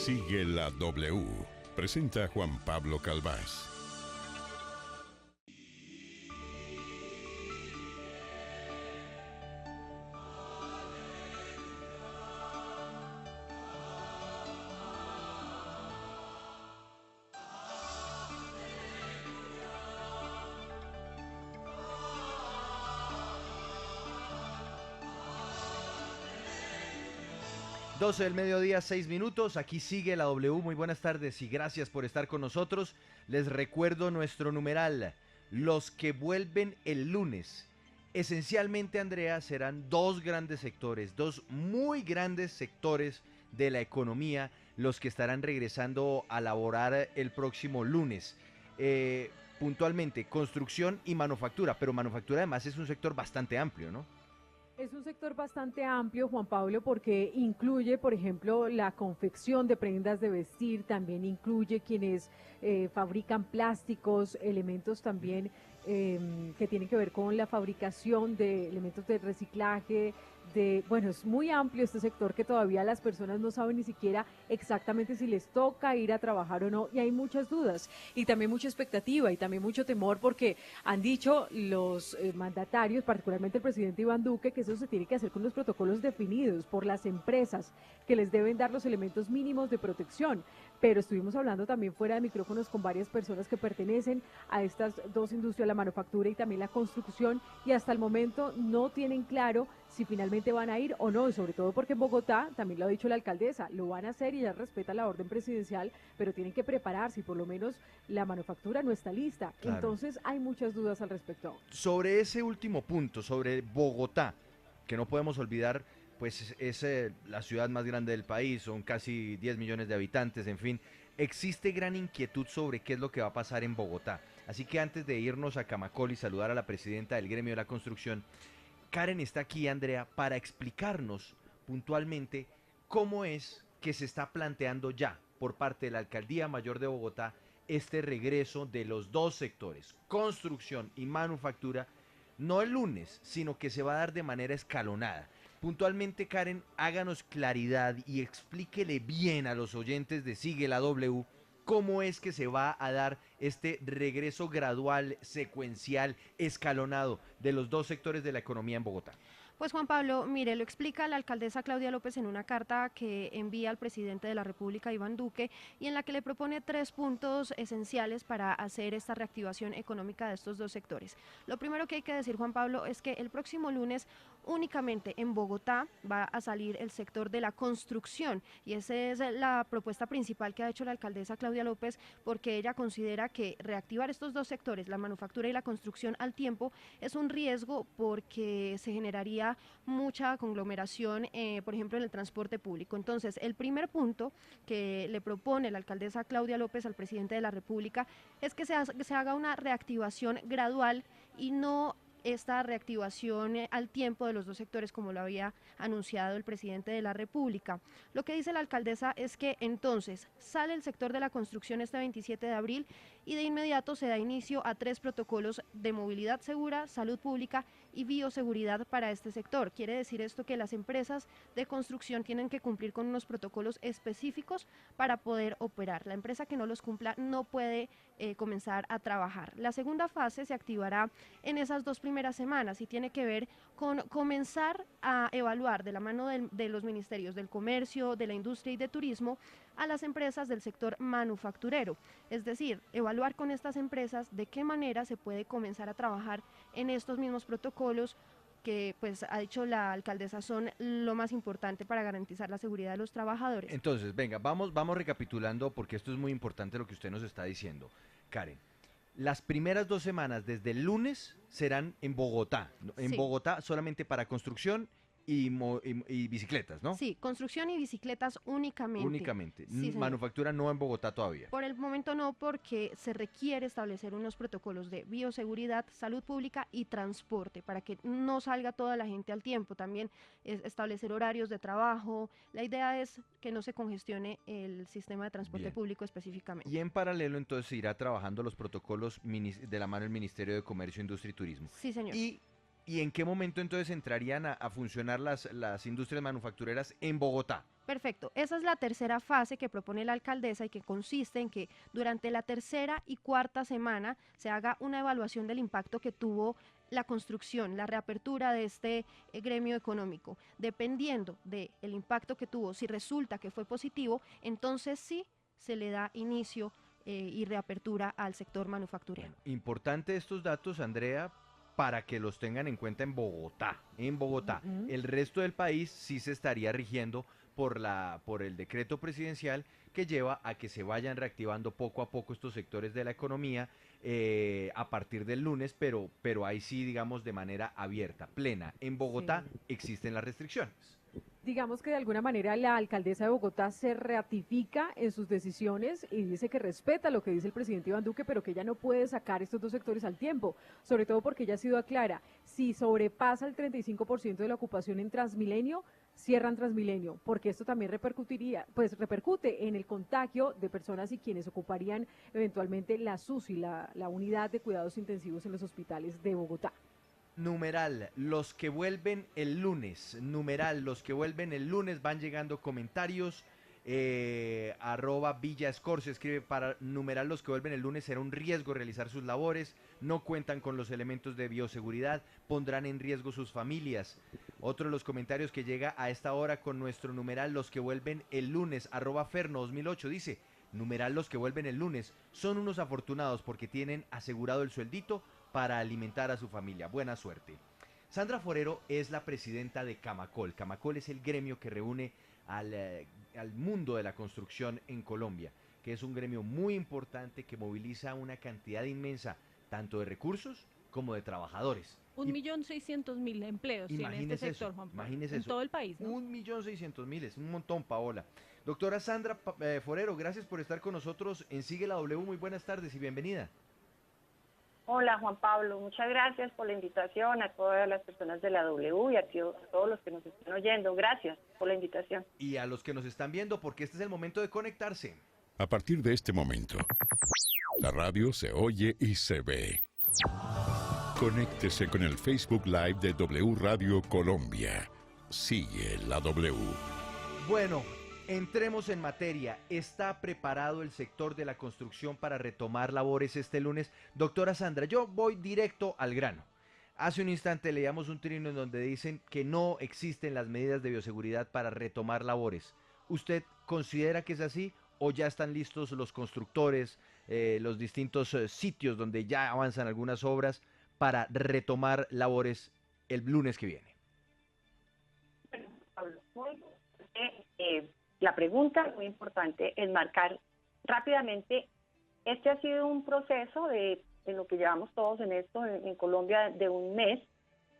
Sigue la W. Presenta Juan Pablo Calvás. Doce del mediodía, 6 minutos, aquí sigue la W, muy buenas tardes y gracias por estar con nosotros. Les recuerdo nuestro numeral, los que vuelven el lunes. Esencialmente, Andrea, serán dos grandes sectores, dos muy grandes sectores de la economía, los que estarán regresando a laborar el próximo lunes. Puntualmente, construcción y manufactura, pero manufactura además es un sector bastante amplio, ¿no? Es un sector bastante amplio, Juan Pablo, porque incluye, por ejemplo, la confección de prendas de vestir, también incluye quienes fabrican plásticos, elementos también que tienen que ver con la fabricación de elementos de reciclaje, bueno, es muy amplio este sector que todavía las personas no saben ni siquiera exactamente si les toca ir a trabajar o no, y hay muchas dudas y también mucha expectativa y también mucho temor porque han dicho los mandatarios, particularmente el presidente Iván Duque, que eso se tiene que hacer con los protocolos definidos por las empresas que les deben dar los elementos mínimos de protección. Pero estuvimos hablando también fuera de micrófonos con varias personas que pertenecen a estas dos industrias, la manufactura y también la construcción, y hasta el momento no tienen claro si finalmente van a ir o no, y sobre todo porque en Bogotá, también lo ha dicho la alcaldesa, lo van a hacer y ya respeta la orden presidencial, pero tienen que prepararse y por lo menos la manufactura no está lista. Claro. Entonces hay muchas dudas al respecto. Sobre ese último punto, sobre Bogotá, que no podemos olvidar, pues es la ciudad más grande del país, son casi 10 millones de habitantes, en fin, existe gran inquietud sobre qué es lo que va a pasar en Bogotá. Así que antes de irnos a Camacol y saludar a la presidenta del gremio de la construcción, Karen está aquí, Andrea, para explicarnos puntualmente cómo es que se está planteando ya por parte de la Alcaldía Mayor de Bogotá este regreso de los dos sectores, construcción y manufactura, no el lunes, sino que se va a dar de manera escalonada. Puntualmente, Karen, háganos claridad y explíquele bien a los oyentes de Sigue la W cómo es que se va a dar este regreso gradual, secuencial, escalonado de los dos sectores de la economía en Bogotá. Pues Juan Pablo, mire, lo explica la alcaldesa Claudia López en una carta que envía al presidente de la República, Iván Duque, y en la que le propone 3 puntos esenciales para hacer esta reactivación económica de estos dos sectores. Lo primero que hay que decir, Juan Pablo, es que el próximo lunes únicamente en Bogotá va a salir el sector de la construcción, y esa es la propuesta principal que ha hecho la alcaldesa Claudia López, porque ella considera que reactivar estos dos sectores, la manufactura y la construcción al tiempo, es un riesgo porque se generaría mucha conglomeración, por ejemplo, en el transporte público. Entonces, el primer punto que le propone la alcaldesa Claudia López al presidente de la República es que se haga una reactivación gradual y no esta reactivación al tiempo de los dos sectores como lo había anunciado el presidente de la República. Lo que dice la alcaldesa es que entonces sale el sector de la construcción este 27 de abril y de inmediato se da inicio a 3 protocolos de movilidad segura, salud pública y bioseguridad para este sector. Quiere decir esto que las empresas de construcción tienen que cumplir con unos protocolos específicos para poder operar. La empresa que no los cumpla no puede comenzar a trabajar. La segunda fase se activará en esas 2 primeras semanas y tiene que ver con comenzar a evaluar de la mano de los ministerios del comercio, de la industria y de turismo a las empresas del sector manufacturero, es decir, evaluar con estas empresas de qué manera se puede comenzar a trabajar en estos mismos protocolos que, pues, ha dicho la alcaldesa, son lo más importante para garantizar la seguridad de los trabajadores. Entonces, venga, vamos recapitulando porque esto es muy importante lo que usted nos está diciendo, Karen. Las primeras 2 semanas, desde el lunes, serán en Bogotá. En Sí. Bogotá solamente para construcción y bicicletas, ¿no? Sí, construcción y bicicletas únicamente. Únicamente. Sí, señor. Manufactura no en Bogotá todavía. Por el momento no, porque se requiere establecer unos protocolos de bioseguridad, salud pública y transporte para que no salga toda la gente al tiempo. También es establecer horarios de trabajo. La idea es que no se congestione el sistema de transporte Bien. público específicamente. Y en paralelo entonces se irá trabajando los protocolos de la mano del Ministerio de Comercio, Industria y Turismo. Sí, señor. Y ¿Y en qué momento entonces entrarían a funcionar las industrias manufactureras en Bogotá? Perfecto. Esa es la tercera fase que propone la alcaldesa y que consiste en que durante la tercera y cuarta semana se haga una evaluación del impacto que tuvo la construcción, la reapertura de este gremio económico. Dependiendo del impacto que tuvo, si resulta que fue positivo, entonces sí se le da inicio y reapertura al sector manufacturero. Bueno, importante estos datos, Andrea, para que los tengan en cuenta en Bogotá. En Bogotá. Ujú. El resto del país sí se estaría rigiendo por el decreto presidencial que lleva a que se vayan reactivando poco a poco estos sectores de la economía a partir del lunes, pero ahí sí, digamos, de manera abierta, plena. En Bogotá Sí. existen las restricciones. Digamos que de alguna manera la alcaldesa de Bogotá se ratifica en sus decisiones y dice que respeta lo que dice el presidente Iván Duque, pero que ella no puede sacar estos dos sectores al tiempo, sobre todo porque ella ha sido clara, si sobrepasa el 35% de la ocupación en Transmilenio, cierran Transmilenio, porque esto también repercute en el contagio de personas y quienes ocuparían eventualmente la SUSI, la unidad de cuidados intensivos en los hospitales de Bogotá. Numeral, los que vuelven el lunes. Numeral, los que vuelven el lunes. Van llegando comentarios. Arroba Villa Score se escribe para numeral, los que vuelven el lunes será un riesgo realizar sus labores. No cuentan con los elementos de bioseguridad. Pondrán en riesgo sus familias. Otro de los comentarios que llega a esta hora con nuestro numeral, los que vuelven el lunes. Arroba Ferno 2008 dice: numeral, los que vuelven el lunes son unos afortunados porque tienen asegurado el sueldito para alimentar a su familia. Buena suerte. Sandra Forero es la presidenta de Camacol. Camacol es el gremio que reúne al mundo de la construcción en Colombia, que es un gremio muy importante que moviliza una cantidad inmensa tanto de recursos como de trabajadores. Un millón seiscientos mil empleos tiene este Imagínese sector, eso, Juan Pablo, imagínese en eso. todo el país, ¿no? 1.600.000, es un montón, Paola. Doctora Sandra Forero, gracias por estar con nosotros en Sigue la W. Muy buenas tardes y bienvenida. Hola Juan Pablo, muchas gracias por la invitación a todas las personas de la W y a todos los que nos están oyendo. Gracias por la invitación. Y a los que nos están viendo, porque este es el momento de conectarse. A partir de este momento, la radio se oye y se ve. Conéctese con el Facebook Live de W Radio Colombia. Sigue la W. Bueno, entremos en materia. ¿Está preparado el sector de la construcción para retomar labores este lunes? Doctora Sandra, yo voy directo al grano. Hace un instante leíamos un trino en donde dicen que no existen las medidas de bioseguridad para retomar labores. ¿Usted considera que es así o ya están listos los constructores, los distintos sitios donde ya avanzan algunas obras para retomar labores el lunes que viene? Bueno, Pablo, muy importante, la pregunta muy importante es marcar rápidamente. Este ha sido un proceso de lo que llevamos todos en esto en Colombia de un mes,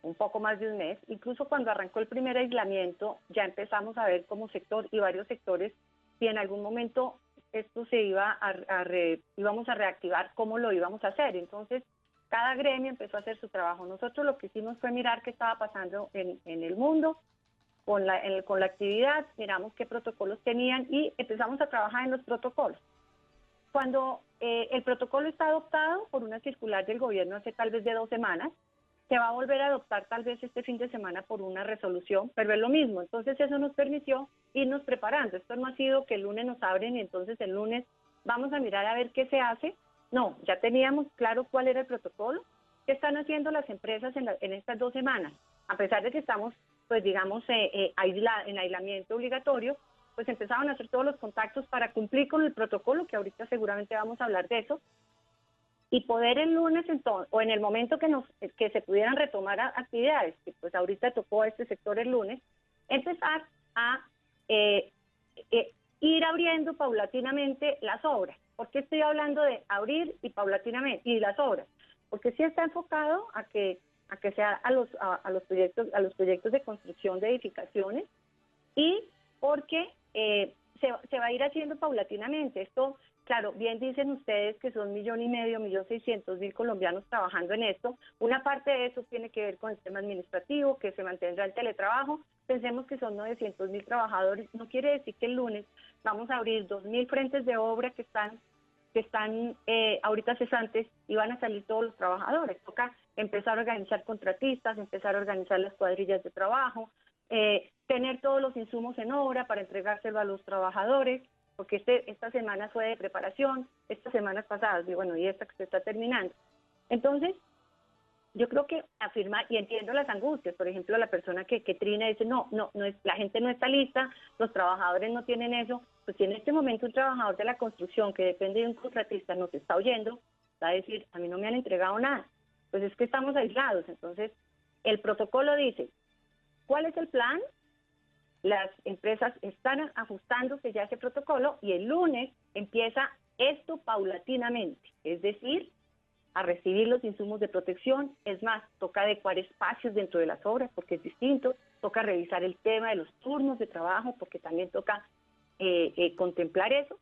un poco más de un mes. Incluso cuando arrancó el primer aislamiento ya empezamos a ver como sector y varios sectores si en algún momento esto se íbamos a reactivar, cómo lo íbamos a hacer. Entonces cada gremio empezó a hacer su trabajo. Nosotros lo que hicimos fue mirar qué estaba pasando en el mundo con la actividad, miramos qué protocolos tenían y empezamos a trabajar en los protocolos. Cuando el protocolo está adoptado por una circular del gobierno hace tal vez de 2 semanas, se va a volver a adoptar tal vez este fin de semana por una resolución, pero es lo mismo. Entonces eso nos permitió irnos preparando. Esto no ha sido que el lunes nos abren y entonces el lunes vamos a mirar a ver qué se hace. No, ya teníamos claro cuál era el protocolo. ¿Qué están haciendo las empresas en estas 2 semanas? A pesar de que estamos, pues digamos, en aislamiento obligatorio, pues empezaron a hacer todos los contactos para cumplir con el protocolo, que ahorita seguramente vamos a hablar de eso, y poder el lunes entonces, o en el momento que se pudieran retomar actividades, que pues ahorita tocó a este sector el lunes, empezar a ir abriendo paulatinamente las obras. ¿Por qué estoy hablando de abrir y paulatinamente y las obras? Porque sí está enfocado a que sea a los proyectos de construcción de edificaciones y porque se va a ir haciendo paulatinamente. Esto, claro, bien dicen ustedes que son 1,5 millones, 1.600.000 colombianos trabajando en esto. Una parte de eso tiene que ver con el tema administrativo, que se mantendrá el teletrabajo. Pensemos que son 900.000 trabajadores. No quiere decir que el lunes vamos a abrir 2.000 frentes de obra que están ahorita cesantes y van a salir todos los trabajadores. Toca empezar a organizar contratistas, empezar a organizar las cuadrillas de trabajo, tener todos los insumos en obra para entregárselo a los trabajadores, porque esta semana fue de preparación, estas semanas pasadas, y bueno, y esta que se está terminando. Entonces, yo creo que afirmar, y entiendo las angustias, por ejemplo, la persona que trina dice, no es, la gente no está lista, los trabajadores no tienen eso, pues si en este momento un trabajador de la construcción que depende de un contratista nos está oyendo, va a decir, a mí no me han entregado nada, pues es que estamos aislados. Entonces, el protocolo dice, ¿cuál es el plan? Las empresas están ajustándose ya a ese protocolo y el lunes empieza esto paulatinamente, es decir, a recibir los insumos de protección. Es más, toca adecuar espacios dentro de las obras porque es distinto, toca revisar el tema de los turnos de trabajo porque también toca contemplar eso.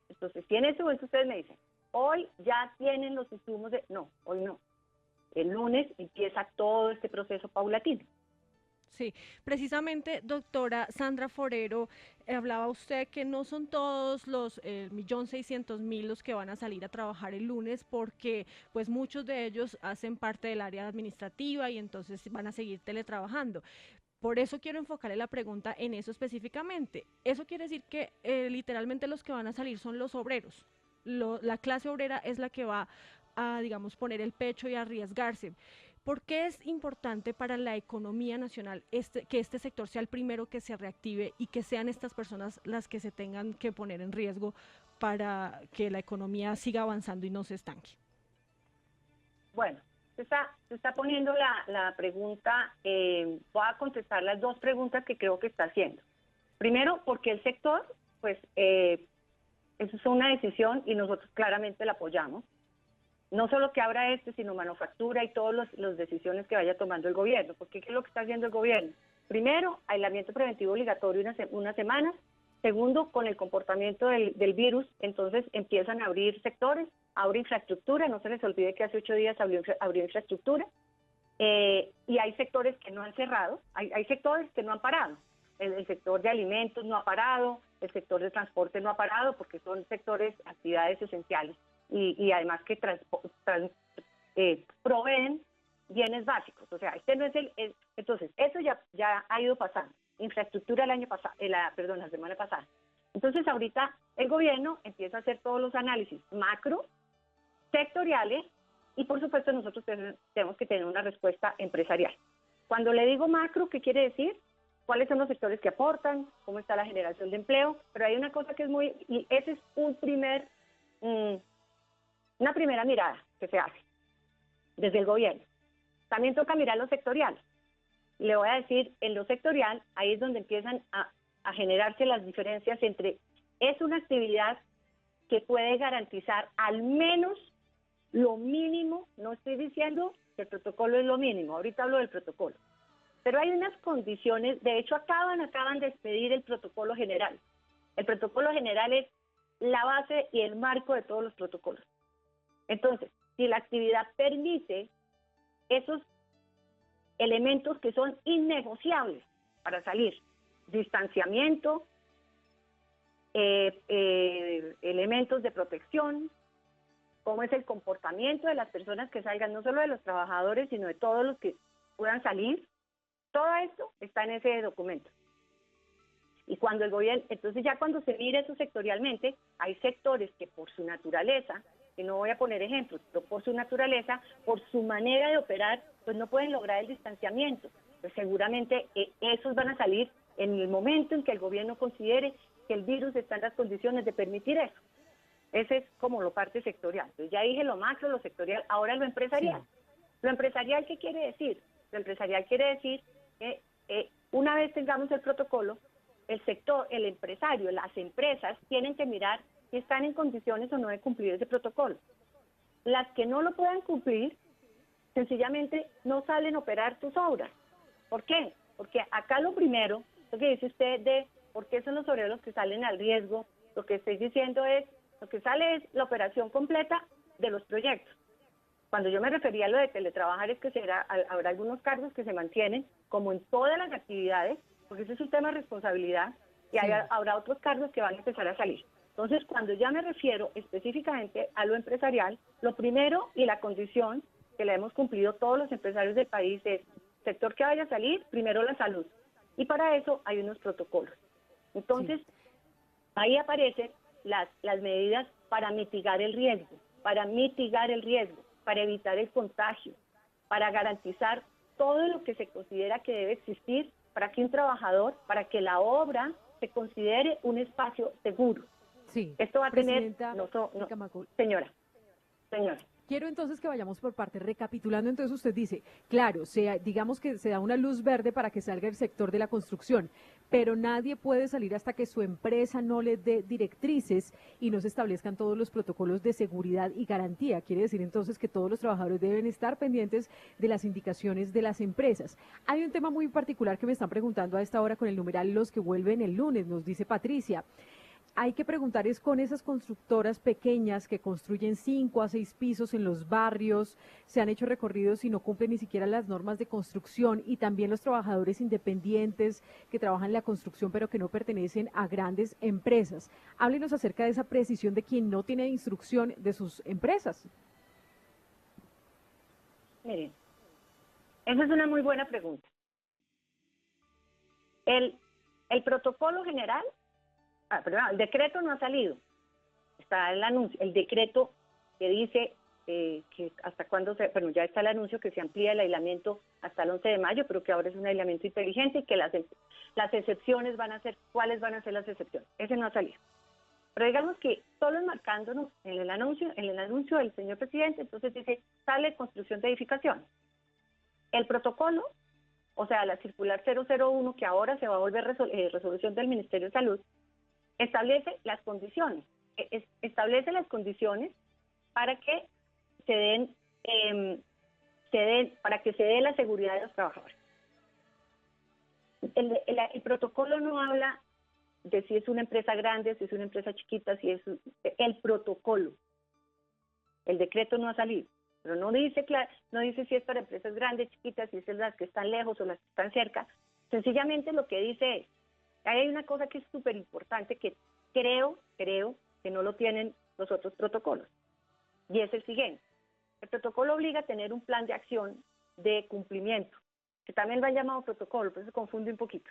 Entonces, si en ese momento ustedes me dicen, hoy ya tienen los insumos de... No, hoy no. El lunes empieza todo este proceso paulatino. Sí, precisamente, doctora Sandra Forero, hablaba usted que no son todos los 1.600.000 los que van a salir a trabajar el lunes porque pues muchos de ellos hacen parte del área administrativa y entonces van a seguir teletrabajando. Por eso quiero enfocarle la pregunta en eso específicamente. Eso quiere decir que literalmente los que van a salir son los obreros. La clase obrera es la que va a, digamos, poner el pecho y arriesgarse. ¿Por qué es importante para la economía nacional que este sector sea el primero que se reactive y que sean estas personas las que se tengan que poner en riesgo para que la economía siga avanzando y no se estanque? Bueno, se está poniendo la pregunta, voy a contestar las dos preguntas que creo que está haciendo. Primero, porque el sector, pues, eso es una decisión y nosotros claramente la apoyamos. No solo que abra sino manufactura y todas las decisiones que vaya tomando el gobierno, porque ¿qué es lo que está haciendo el gobierno? Primero, aislamiento preventivo obligatorio unas semanas. Segundo, con el comportamiento del virus, entonces empiezan a abrir sectores, abre infraestructura, no se les olvide que hace 8 días abrió infraestructura, y hay sectores que no han cerrado, hay sectores que no han parado. El sector de alimentos no ha parado, el sector de transporte no ha parado, porque son sectores, actividades esenciales. Y además que proveen bienes básicos, o sea, este no es entonces eso ya ha ido pasando, infraestructura la semana pasada. Entonces ahorita el gobierno empieza a hacer todos los análisis macro, sectoriales, y por supuesto nosotros tenemos que tener una respuesta empresarial. Cuando le digo macro, ¿qué quiere decir? ¿Cuáles son los sectores que aportan? ¿Cómo está la generación de empleo? Pero hay una cosa que es y ese es una primera mirada que se hace desde el gobierno. También toca mirar lo sectorial. Le voy a decir, en lo sectorial, ahí es donde empiezan a generarse las diferencias entre, es una actividad que puede garantizar al menos lo mínimo, no estoy diciendo que el protocolo es lo mínimo, ahorita hablo del protocolo, pero hay unas condiciones, de hecho acaban de expedir el protocolo general. El protocolo general es la base y el marco de todos los protocolos. Entonces, si la actividad permite esos elementos que son innegociables para salir, distanciamiento, elementos de protección, cómo es el comportamiento de las personas que salgan, no solo de los trabajadores, sino de todos los que puedan salir, todo esto está en ese documento. Y cuando el gobierno, entonces ya cuando se mire eso sectorialmente, hay sectores que por su naturaleza, y no voy a poner ejemplos, pero por su naturaleza, por su manera de operar, pues no pueden lograr el distanciamiento. Pues seguramente esos van a salir en el momento en que el gobierno considere que el virus está en las condiciones de permitir eso. Ese es como lo parte sectorial. Entonces ya dije lo macro, lo sectorial, ahora lo empresarial. Sí. Lo empresarial, ¿qué quiere decir? Lo empresarial quiere decir que una vez tengamos el protocolo, el sector, el empresario, las empresas tienen que mirar si están en condiciones o no de cumplir ese protocolo. Las que no lo puedan cumplir, sencillamente no salen a operar sus obras. ¿Por qué? Porque acá lo primero, lo que dice usted de por qué son los obreros que salen al riesgo, lo que estoy diciendo es, lo que sale es la operación completa de los proyectos. Cuando yo me refería a lo de teletrabajar es que habrá algunos cargos que se mantienen, como en todas las actividades, porque ese es un tema de responsabilidad, y habrá otros cargos que van a empezar a salir. Entonces, cuando ya me refiero específicamente a lo empresarial, lo primero y la condición que la hemos cumplido todos los empresarios del país es, sector que vaya a salir, primero la salud. Y para eso hay unos protocolos. Entonces, ahí aparecen las medidas para mitigar el riesgo, para evitar el contagio, para garantizar todo lo que se considera que debe existir para que un trabajador, para que la obra se considere un espacio seguro. Sí, Esto va a tener... Presidenta Camacol. Señora. Quiero entonces que vayamos por parte, recapitulando. Entonces usted dice, claro, digamos que se da una luz verde para que salga el sector de la construcción, pero nadie puede salir hasta que su empresa no le dé directrices y no se establezcan todos los protocolos de seguridad y garantía. Quiere decir entonces que todos los trabajadores deben estar pendientes de las indicaciones de las empresas. Hay un tema muy particular que me están preguntando a esta hora con el numeral los que vuelven el lunes, nos dice Patricia. Hay que preguntar es con esas constructoras pequeñas que construyen 5 a 6 pisos en los barrios, se han hecho recorridos y no cumplen ni siquiera las normas de construcción, y también los trabajadores independientes que trabajan en la construcción pero que no pertenecen a grandes empresas. Háblenos acerca de esa precisión de quien no tiene instrucción de sus empresas. Miren, esa es una muy buena pregunta. El protocolo general, perdón, el decreto no ha salido. Está el anuncio, el decreto que dice que hasta cuándo bueno, ya está el anuncio que se amplía el aislamiento hasta el 11 de mayo, pero que ahora es un aislamiento inteligente y que las excepciones van a ser, ¿cuáles van a ser las excepciones? Ese no ha salido. Pero digamos que solo enmarcándonos en el anuncio del señor presidente, entonces dice, sale construcción de edificaciones. El protocolo, o sea, la circular 001, que ahora se va a volver resolución del Ministerio de Salud, establece las condiciones, para que se den, para que se dé la seguridad de los trabajadores. El protocolo no habla de si es una empresa grande, si es una empresa chiquita, si es el protocolo. El decreto no ha salido, pero no dice si es para empresas grandes, chiquitas, si es las que están lejos o las que están cerca. Sencillamente lo que dice es, hay una cosa que es súper importante que creo que no lo tienen los otros protocolos, y es el siguiente. El protocolo obliga a tener un plan de acción de cumplimiento, que también lo han llamado protocolo, pero se confunde un poquito.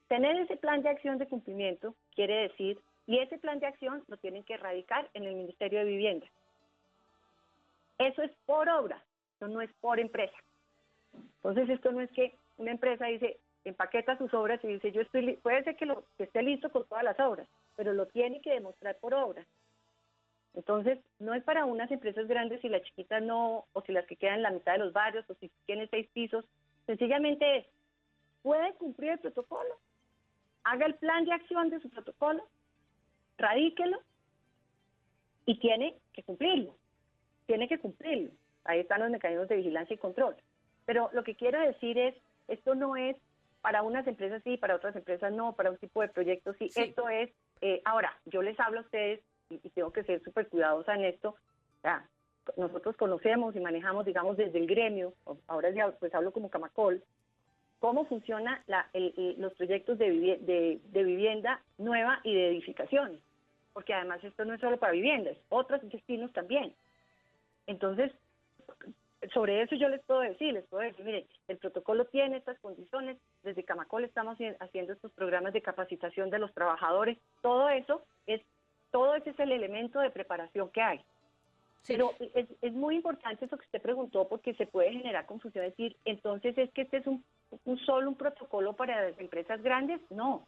Tener ese plan de acción de cumplimiento quiere decir, y ese plan de acción lo tienen que radicar en el Ministerio de Vivienda. Eso es por obra, eso no es por empresa. Entonces esto no es que una empresa dice, empaqueta sus obras y dice, puede ser que esté listo con todas las obras, pero lo tiene que demostrar por obra. Entonces, no es para unas empresas grandes si las chiquitas no, o si las que quedan en la mitad de los barrios, o si tienen 6 pisos. Sencillamente es, puede cumplir el protocolo, haga el plan de acción de su protocolo, radíquelo, y tiene que cumplirlo. Ahí están los mecanismos de vigilancia y control. Pero lo que quiero decir es, esto no es para unas empresas sí, para otras empresas no, para un tipo de proyectos sí. Esto es, ahora, yo les hablo a ustedes, y tengo que ser súper cuidadosa en esto, nosotros conocemos y manejamos, digamos, desde el gremio, ahora ya pues hablo como Camacol, cómo funciona los proyectos de vivienda nueva y de edificaciones, porque además esto no es solo para viviendas, otros destinos también. Entonces, sobre eso yo les puedo decir, miren, el protocolo tiene estas condiciones, desde Camacol estamos haciendo estos programas de capacitación de los trabajadores, todo ese es el elemento de preparación que hay. Sí. Pero es muy importante eso que usted preguntó, porque se puede generar confusión, decir, entonces es que este es solo un protocolo para las empresas grandes. No,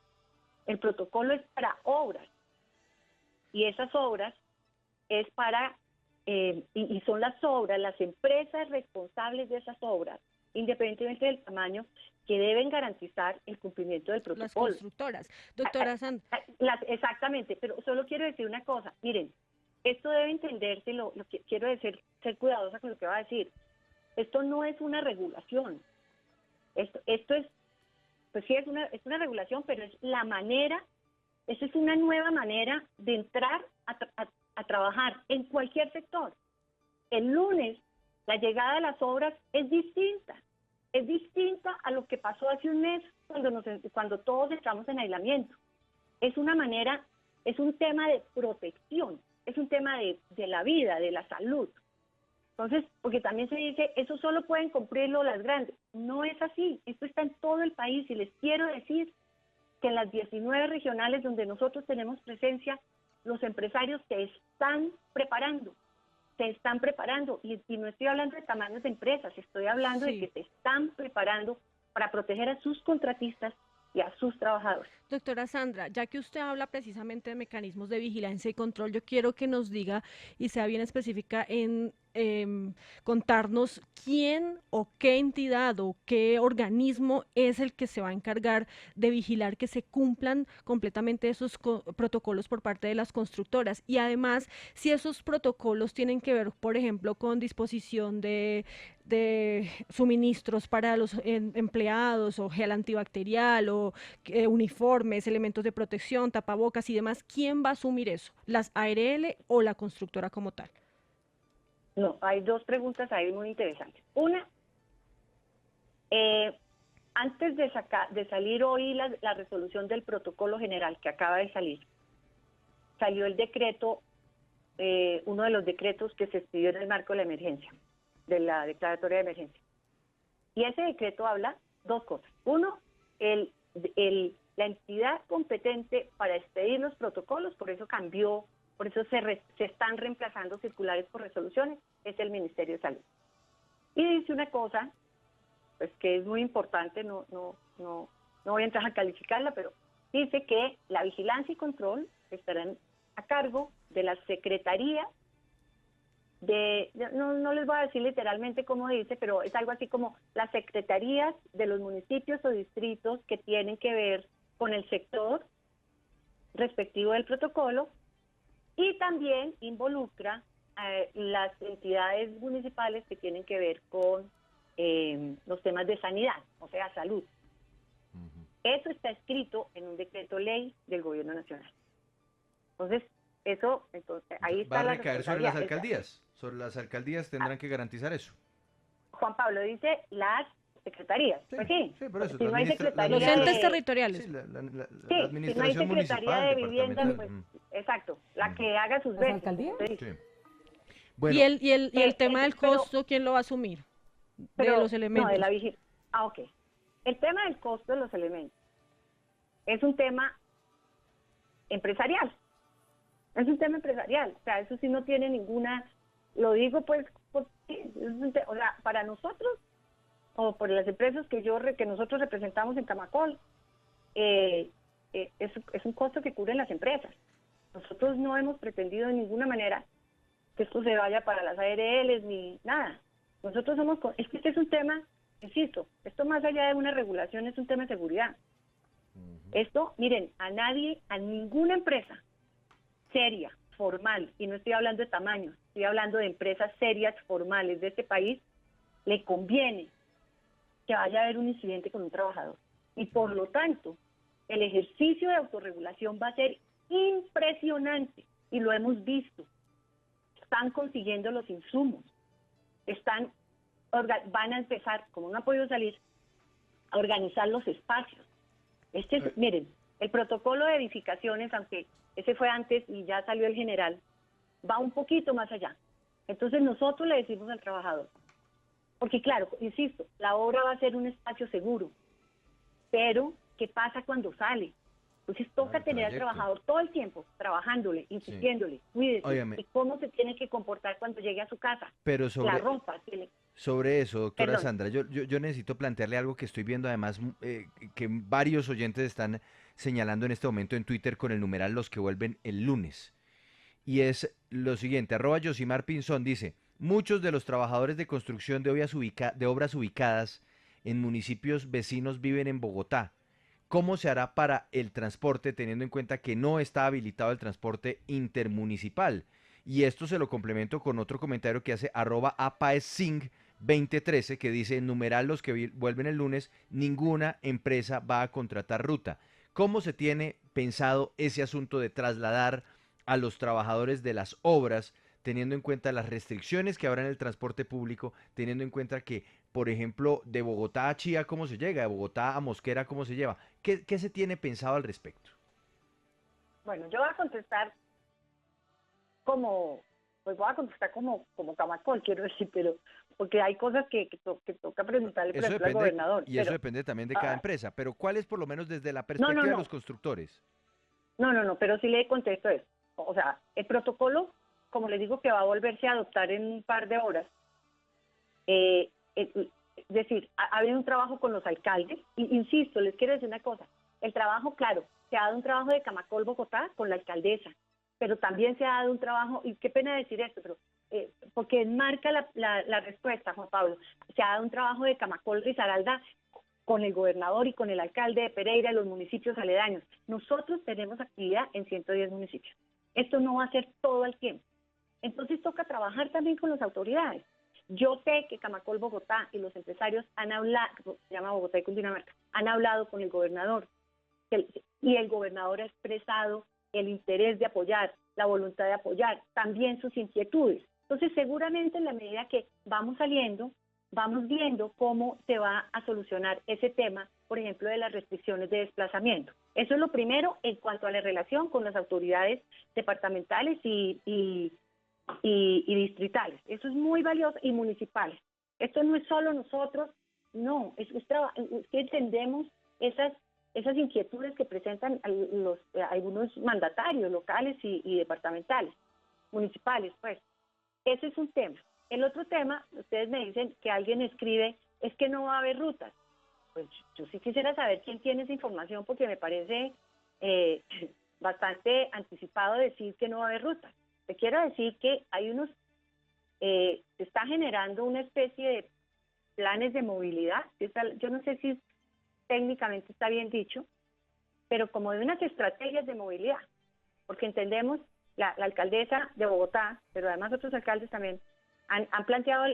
el protocolo es para obras, y esas obras es para, y son las obras, las empresas responsables de esas obras, independientemente del tamaño, que deben garantizar el cumplimiento del protocolo. Las constructoras. Doctora Sandra. Exactamente, pero solo quiero decir una cosa. Miren, esto debe entenderse, lo que quiero decir, ser cuidadosa con lo que va a decir. Esto no es una regulación. Esto es, pues sí, es una regulación, pero es la manera, esa es una nueva manera de entrar a trabajar en cualquier sector. El lunes, la llegada de las obras es distinta a lo que pasó hace un mes cuando todos estamos en aislamiento. Es una manera, es un tema de protección, es un tema de la vida, de la salud. Entonces, porque también se dice, eso solo pueden cumplirlo las grandes. No es así, esto está en todo el país y les quiero decir que en las 19 regionales donde nosotros tenemos presencia, los empresarios se están preparando y no estoy hablando de tamaños de empresas, estoy hablando de Sí. que se están preparando para proteger a sus contratistas y a sus trabajadores. Doctora Sandra, ya que usted habla precisamente de mecanismos de vigilancia y control, yo quiero que nos diga y sea bien específica en contarnos quién o qué entidad o qué organismo es el que se va a encargar de vigilar que se cumplan completamente esos protocolos por parte de las constructoras y además si esos protocolos tienen que ver, por ejemplo, con disposición de suministros para los empleados o gel antibacterial o uniformes, elementos de protección, tapabocas y demás, ¿quién va a asumir eso? ¿Las ARL o la constructora como tal? No, hay dos preguntas ahí muy interesantes. Una, antes de salir hoy la resolución del protocolo general que acaba de salir, salió el decreto, uno de los decretos que se expidió en el marco de la emergencia, de la declaratoria de emergencia. Y ese decreto habla dos cosas. Uno, la entidad competente para expedir los protocolos, por eso cambió, por eso se están reemplazando circulares por resoluciones, es el Ministerio de Salud. Y dice una cosa, pues que es muy importante, no voy a entrar a calificarla, pero dice que la vigilancia y control estarán a cargo de la Secretaría no les voy a decir literalmente cómo dice, pero es algo así como las secretarías de los municipios o distritos que tienen que ver con el sector respectivo del protocolo y también involucra las entidades municipales que tienen que ver con los temas de sanidad, o sea, salud. Eso está escrito en un decreto ley del Gobierno Nacional. Entonces, ahí está ¿Va a la recaer sobre las responsabilidad. alcaldías? Sobre las alcaldías tendrán que garantizar eso. Juan Pablo dice las secretarías. Sí, Pues sí, sí, por eso, si la no hay administra- la secretaría Los entes de, territoriales. Sí, la sí, si no hay administración secretaría municipal, de vivienda, departamental. pues exacto, la que haga sus ¿Las veces. alcaldías? como se dice. Sí. Bueno, Y el tema del pero- costo, ¿quién lo va a asumir? De pero los no, elementos. de la vigilancia. Ok. El tema del costo de los elementos es un tema empresarial. Es un tema empresarial. O sea, eso sí no tiene ninguna, lo digo pues, o sea, para nosotros o por las empresas que nosotros representamos en Camacol, es un costo que cubren las empresas. Nosotros no hemos pretendido de ninguna manera que esto se vaya para las ARLs ni nada. Nosotros es que este es un tema, insisto, esto más allá de una regulación es un tema de seguridad. Esto, miren, a ninguna empresa seria, formal, y no estoy hablando de tamaños, estoy hablando de empresas serias, formales de este país, le conviene que vaya a haber un incidente con un trabajador. Y por lo tanto, el ejercicio de autorregulación va a ser impresionante, y lo hemos visto. Están consiguiendo los insumos, van a empezar, como no ha podido salir, a organizar los espacios. Miren, el protocolo de edificaciones, aunque ese fue antes y ya salió el general, va un poquito más allá. Entonces nosotros le decimos al trabajador, porque claro, insisto, la obra va a ser un espacio seguro, pero ¿qué pasa cuando sale? Entonces toca el tener al trayecto. trabajador todo el tiempo trabajándole, insistiéndole, cuídese, Óigame. y cómo se tiene que comportar cuando llegue a su casa. pero La ropa, sobre eso, doctora Perdón. Sandra, yo necesito plantearle algo que estoy viendo además que varios oyentes están señalando en este momento en Twitter con el numeral los que vuelven el lunes. Y es lo siguiente, @Yosimar Pinzón dice, muchos de los trabajadores de construcción de obras ubicadas en municipios vecinos viven en Bogotá. ¿Cómo se hará para el transporte teniendo en cuenta que no está habilitado el transporte intermunicipal? Y esto se lo complemento con otro comentario que hace @apaesing2013 que dice, en numeral los que vuelven el lunes, ninguna empresa va a contratar ruta. ¿Cómo se tiene pensado ese asunto de trasladar a los trabajadores de las obras, teniendo en cuenta las restricciones que habrá en el transporte público, teniendo en cuenta que, por ejemplo, de Bogotá a Chía, ¿cómo se llega? De Bogotá a Mosquera, ¿cómo se lleva? ¿Qué se tiene pensado al respecto? Bueno, yo voy a contestar como pues voy a contestar como Camacol, quiero decir, pero porque hay cosas que toca preguntarle, por Eso ejemplo, al depende, gobernador. y eso Pero, depende también de cada empresa, pero ¿cuál es por lo menos desde la no, perspectiva de los constructores? no, pero sí le contesto eso. O sea, el protocolo, como le digo, que va a volverse a adoptar en un par de horas, es decir, ha habido un trabajo con los alcaldes, y, insisto, les quiero decir una cosa, el trabajo, claro, se ha dado un trabajo de Camacol Bogotá con la alcaldesa, pero también se ha dado un trabajo, y qué pena decir esto, pero porque enmarca la respuesta, Juan Pablo, se ha dado un trabajo de Camacol Risaralda con el gobernador y con el alcalde de Pereira y los municipios aledaños. Nosotros tenemos actividad en 110 municipios. Esto no va a ser todo el tiempo. Entonces toca trabajar también con las autoridades. Yo sé que Camacol Bogotá y los empresarios han hablado, se llama Bogotá y Cundinamarca, han hablado con el gobernador y el gobernador ha expresado el interés de apoyar, la voluntad de apoyar, también sus inquietudes. Entonces seguramente en la medida que vamos saliendo, vamos viendo cómo se va a solucionar ese tema, por ejemplo, de las restricciones de desplazamiento. Eso es lo primero en cuanto a la relación con las autoridades departamentales y distritales. Eso es muy valioso, y municipales. Esto no es solo nosotros, no, es que entendemos esas inquietudes que presentan algunos mandatarios locales y departamentales, municipales, pues. Ese es un tema. El otro tema, ustedes me dicen que alguien escribe, es que no va a haber rutas. Pues yo sí quisiera saber quién tiene esa información, porque me parece bastante anticipado decir que no va a haber rutas. Te quiero decir que hay se está generando una especie de planes de movilidad, yo no sé si técnicamente está bien dicho, pero como de unas estrategias de movilidad, porque entendemos, la alcaldesa de Bogotá, pero además otros alcaldes también, han planteado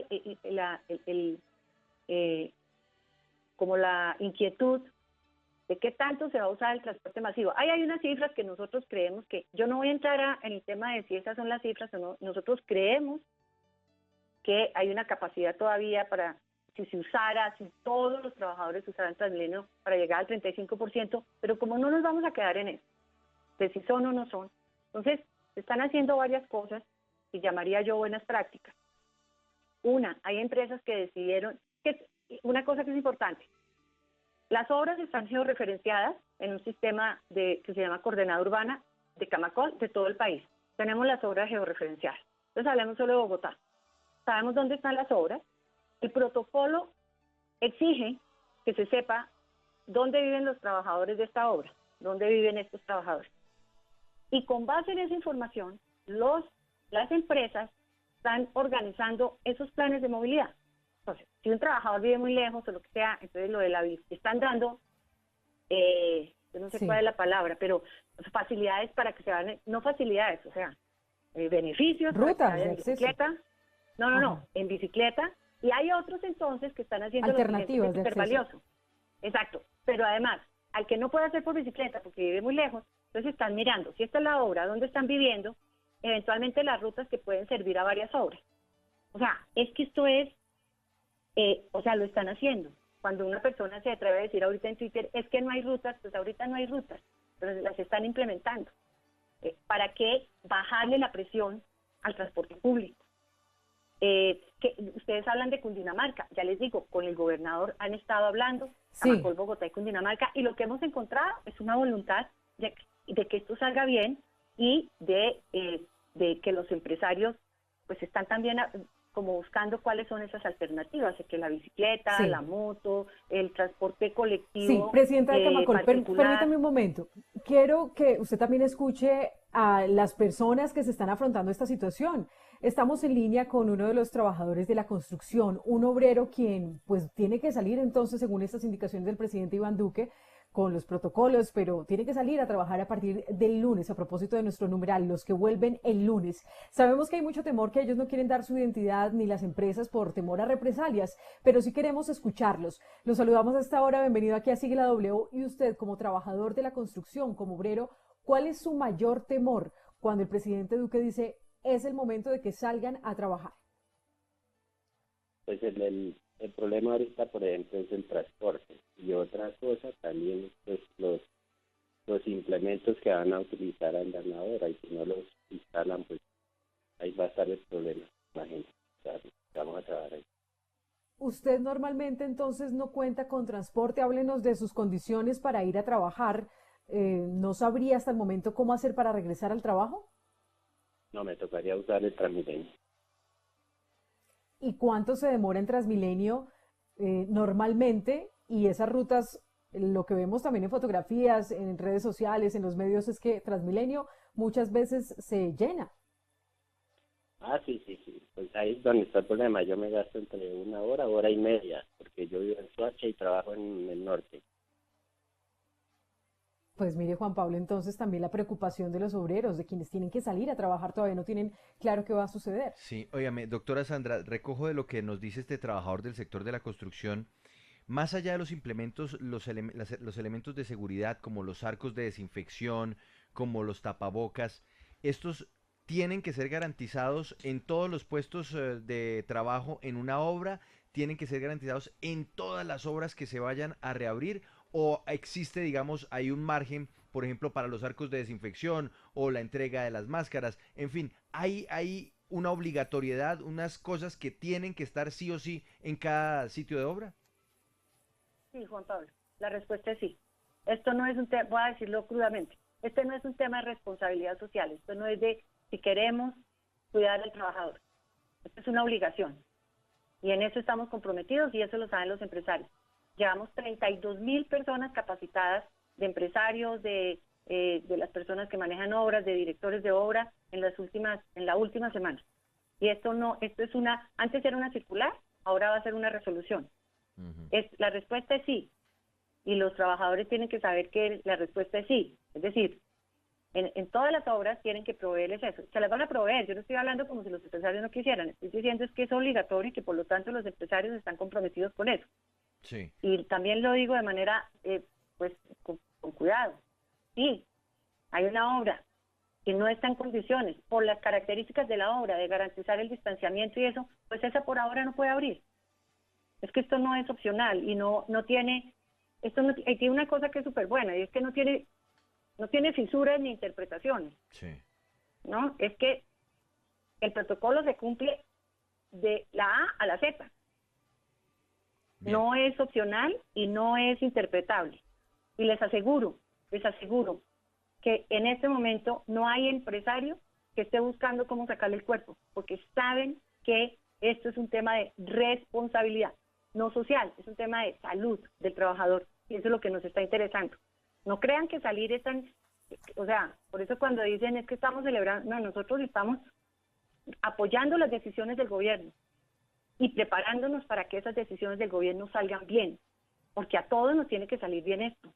como la inquietud de qué tanto se va a usar el transporte masivo. Hay unas cifras que nosotros creemos que, yo no voy a entrar en el tema de si esas son las cifras o no, nosotros creemos que hay una capacidad todavía para, si todos los trabajadores usaran Transmilenio para llegar al 35%, pero como no nos vamos a quedar en eso, de si son o no son, entonces se están haciendo varias cosas que llamaría yo buenas prácticas. Hay empresas que decidieron, una cosa que es importante, las obras están georreferenciadas en un sistema que se llama Coordenada Urbana de Camacol de todo el país. Tenemos las obras georreferenciadas. Entonces hablemos solo de Bogotá. Sabemos dónde están las obras. El protocolo exige que se sepa dónde viven los trabajadores de esta obra, dónde viven estos trabajadores. Y con base en esa información, las empresas están organizando esos planes de movilidad. Entonces, si un trabajador vive muy lejos o lo que sea, entonces lo de la bici, están dando, yo no sé cuál es la palabra, pero facilidades para que se van, no facilidades, o sea, beneficios, rutas en bicicleta, no, en bicicleta, y hay otros entonces que están haciendo alternativas lo que es súper valioso. Exacto, pero además, al que no puede hacer por bicicleta porque vive muy lejos, entonces están mirando, si esta es la obra, dónde están viviendo, eventualmente las rutas que pueden servir a varias obras. O sea, es que esto es, lo están haciendo. Cuando una persona se atreve a decir ahorita en Twitter, es que no hay rutas, pues ahorita no hay rutas, pero las están implementando. ¿Para qué bajarle la presión al transporte público? Que ustedes hablan de Cundinamarca, ya les digo, con el gobernador han estado hablando, Camacol, Bogotá y Cundinamarca, y lo que hemos encontrado es una voluntad de que esto salga bien y de que los empresarios pues están también como buscando cuáles son esas alternativas, que la bicicleta, la moto, el transporte colectivo. Sí, presidenta de Camacol, permítame un momento. Quiero que usted también escuche a las personas que se están afrontando esta situación. Estamos en línea con uno de los trabajadores de la construcción, un obrero quien pues tiene que salir entonces, según estas indicaciones del presidente Iván Duque, con los protocolos, pero tiene que salir a trabajar a partir del lunes, a propósito de nuestro numeral, los que vuelven el lunes. Sabemos que hay mucho temor, que ellos no quieren dar su identidad ni las empresas por temor a represalias, pero sí queremos escucharlos. Los saludamos a esta hora, bienvenido aquí a Sigue la W, y usted como trabajador de la construcción, como obrero, ¿cuál es su mayor temor cuando el presidente Duque dice es el momento de que salgan a trabajar? Pues el problema ahorita, por ejemplo, es el transporte. Y otra cosa también, pues los implementos que van a utilizar en la andadera, y si no los instalan, pues ahí va a estar el usted normalmente entonces no cuenta con transporte, háblenos de sus condiciones para ir a trabajar. ¿No sabría hasta el momento cómo hacer para regresar al trabajo? No, me tocaría usar el Transmilenio. ¿Y cuánto se demora en Transmilenio normalmente? Y esas rutas, lo que vemos también en fotografías, en redes sociales, en los medios, es que Transmilenio muchas veces se llena. Ah, sí, sí, sí. Pues ahí es donde está el problema. Yo me gasto entre una hora, hora y media, porque yo vivo en Soacha y trabajo en el norte. Pues mire, Juan Pablo, entonces también la preocupación de los obreros, de quienes tienen que salir a trabajar, todavía no tienen claro qué va a suceder. Sí, óigame, doctora Sandra, recojo de lo que nos dice este trabajador del sector de la construcción. Más allá de los implementos, los elementos de seguridad como los arcos de desinfección, como los tapabocas, estos tienen que ser garantizados en todos los puestos de trabajo en una obra, tienen que ser garantizados en todas las obras que se vayan a reabrir, o existe, digamos, hay un margen, por ejemplo, para los arcos de desinfección o la entrega de las máscaras, en fin, hay una obligatoriedad, unas cosas que tienen que estar sí o sí en cada sitio de obra. Sí, Juan Pablo, la respuesta es sí. Esto no es un tema, voy a decirlo crudamente, este no es un tema de responsabilidad social, esto no es de si queremos cuidar al trabajador, esto es una obligación y en eso estamos comprometidos y eso lo saben los empresarios. Llevamos 32,000 personas capacitadas de empresarios, de las personas que manejan obras, de directores de obra en la última semana. Y esto antes era una circular, ahora va a ser una resolución. La respuesta es sí, y los trabajadores tienen que saber que la respuesta es sí. Es decir, en todas las obras tienen que proveerles eso. Se las van a proveer, yo no estoy hablando como si los empresarios no quisieran, estoy diciendo es que es obligatorio y que por lo tanto los empresarios están comprometidos con eso. Sí. Y también lo digo de manera, pues, con cuidado. Sí, hay una obra que no está en condiciones, por las características de la obra, de garantizar el distanciamiento y eso, pues esa por ahora no puede abrir. Es que esto no es opcional y no tiene, tiene una cosa que es súper buena y es que no tiene fisuras ni interpretaciones, Sí. ¿no? Es que el protocolo se cumple de la A a la Z. Bien. No es opcional y no es interpretable. Y les aseguro que en este momento no hay empresario que esté buscando cómo sacarle el cuerpo, porque saben que esto es un tema de responsabilidad, no social, es un tema de salud del trabajador, y eso es lo que nos está interesando. No crean que salir es tan, o sea, por eso cuando dicen es que estamos celebrando, no, nosotros estamos apoyando las decisiones del gobierno y preparándonos para que esas decisiones del gobierno salgan bien, porque a todos nos tiene que salir bien esto.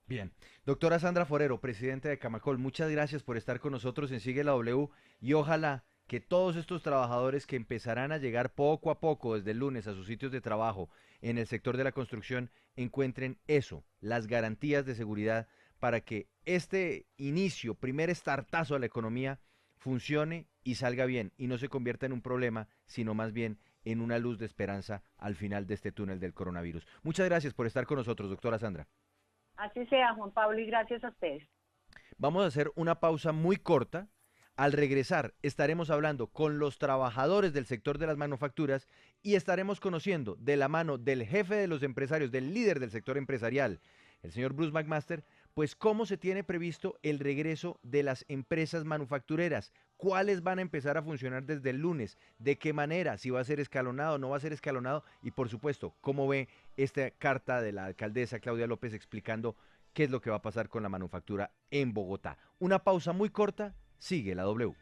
Bien. Doctora Sandra Forero, presidenta de Camacol, muchas gracias por estar con nosotros en Sigue la W y ojalá que todos estos trabajadores que empezarán a llegar poco a poco desde el lunes a sus sitios de trabajo en el sector de la construcción encuentren eso, las garantías de seguridad para que este inicio, primer estartazo a la economía, funcione y salga bien y no se convierta en un problema, sino más bien en una luz de esperanza al final de este túnel del coronavirus. Muchas gracias por estar con nosotros, doctora Sandra. Así sea, Juan Pablo, y gracias a ustedes. Vamos a hacer una pausa muy corta. Al regresar estaremos hablando con los trabajadores del sector de las manufacturas y estaremos conociendo de la mano del jefe de los empresarios, del líder del sector empresarial, el señor Bruce McMaster, pues cómo se tiene previsto el regreso de las empresas manufactureras, cuáles van a empezar a funcionar desde el lunes, de qué manera, si va a ser escalonado, no va a ser escalonado y por supuesto, cómo ve esta carta de la alcaldesa Claudia López explicando qué es lo que va a pasar con la manufactura en Bogotá. Una pausa muy corta, sigue la W.